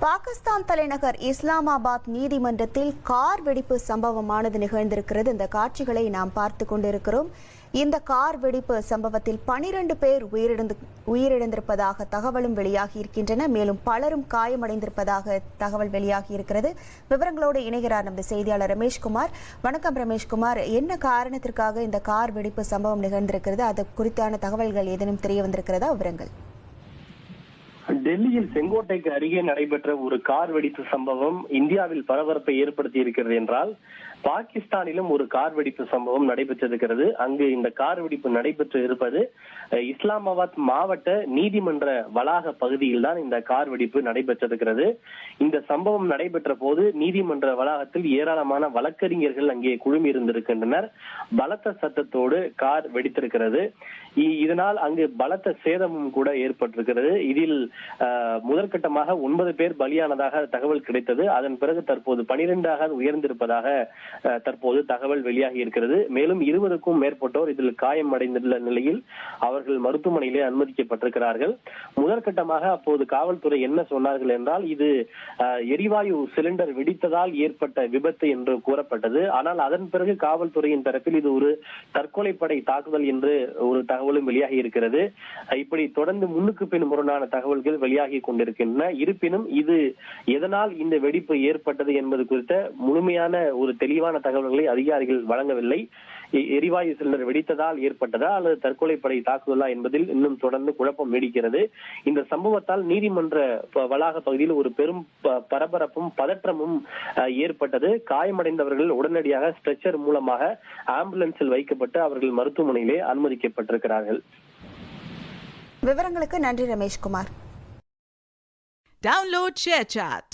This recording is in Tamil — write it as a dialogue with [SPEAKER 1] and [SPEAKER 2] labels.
[SPEAKER 1] பாகிஸ்தான் தலைநகர் இஸ்லாமாபாத் நீதிமன்றத்தில் கார் வெடிப்பு சம்பவமானது நிகழ்ந்திருக்கிறது. இந்த காட்சிகளை நாம் பார்த்து கொண்டிருக்கிறோம். இந்த கார் வெடிப்பு சம்பவத்தில் 12 பேர் உயிரிழந்திருப்பதாக தகவலும் வெளியாகி இருக்கின்றன. மேலும் பலரும் காயமடைந்திருப்பதாக தகவல் வெளியாகி இருக்கிறது. விவரங்களோடு இணைகிறார் நமது செய்தியாளர் ரமேஷ்குமார். வணக்கம் ரமேஷ்குமார், என்ன காரணத்திற்காக இந்த கார் வெடிப்பு சம்பவம் நிகழ்ந்திருக்கிறது? அது குறித்தான தகவல்கள் ஏதேனும் தெரிய வந்திருக்கிறதா? விவரங்கள்.
[SPEAKER 2] டெல்லியில் செங்கோட்டைக்கு அருகே நடைபெற்ற ஒரு கார் வெடிப்பு சம்பவம் இந்தியாவில் பரபரப்பை ஏற்படுத்தி இருக்கிறது என்றால், பாகிஸ்தானிலும் ஒரு கார் வெடிப்பு சம்பவம் நடைபெற்றிருக்கிறது. அங்கு இந்த கார் வெடிப்பு நடைபெற்று இருப்பது இஸ்லாமாபாத் மாவட்ட நீதிமன்ற வளாக பகுதியில் தான் இந்த கார் வெடிப்பு நடைபெற்றிருக்கிறது. இந்த சம்பவம் நடைபெற்ற போது நீதிமன்ற வளாகத்தில் ஏராளமான வழக்கறிஞர்கள் அங்கே குழுமி இருந்திருக்கின்றனர். பலத்த சத்தத்தோடு கார் வெடித்திருக்கிறது. இதனால் அங்கு பலத்த சேதமும் கூட ஏற்பட்டிருக்கிறது. இதில் முதற்கட்டமாக 9 பேர் பலியானதாக தகவல் கிடைத்தது. அதன் பிறகு தற்போது 12ஆக உயர்ந்திருப்பதாக தற்போது தகவல் வெளியாகி இருக்கிறது. மேலும் 20க்கும் மேற்பட்டோர் இதில் காயம் அடைந்துள்ள நிலையில் அவர்கள் மருத்துவமனையிலே அனுமதிக்கப்பட்டிருக்கிறார்கள். முதற்கட்டமாக அப்போது காவல்துறை என்ன சொன்னார்கள் என்றால், இது எரிவாயு சிலிண்டர் வெடித்ததால் ஏற்பட்ட விபத்து என்று கூறப்பட்டது. ஆனால் அதன் பிறகு காவல்துறையின் தரப்பில் இது ஒரு தற்கொலைப்படை தாக்குதல் என்று ஒரு தகவலும் வெளியாகி இருக்கிறது. இப்படி தொடர்ந்து முன்னுக்கு பின் முரணான தகவல்கள் வெளியாகி கொண்டிருக்கின்றன. இருப்பினும் இது எதனால் இந்த வெடிப்பு ஏற்பட்டது என்பது குறித்த முழுமையான ஒரு தெளிவான தகவல்களை அதிகாரிகள் வழங்கவில்லை. எரிவாயு சிலிண்டர் வெடித்ததால் ஏற்பட்டதா அல்லது தற்கொலைப்படை தாக்குதலா என்பதில் இன்னும் தொடர்ந்து குழப்பம் நீடிக்கிறது. இந்த சம்பவத்தால் நீதிமன்ற வளாக பகுதியில் ஒரு பெரும் பரபரப்பும் பதற்றமும் ஏற்பட்டது. காயமடைந்தவர்கள் உடனடியாக ஸ்ட்ரெச்சர் மூலமாக ஆம்புலன்ஸில் வைக்கப்பட்டு அவர்கள் மருத்துவமனையிலே அனுமதிக்கப்பட்டிருக்கிறார்கள்.
[SPEAKER 1] விவரங்களுக்கு நன்றி ரமேஷ்குமார்.
[SPEAKER 3] Download ShareChat.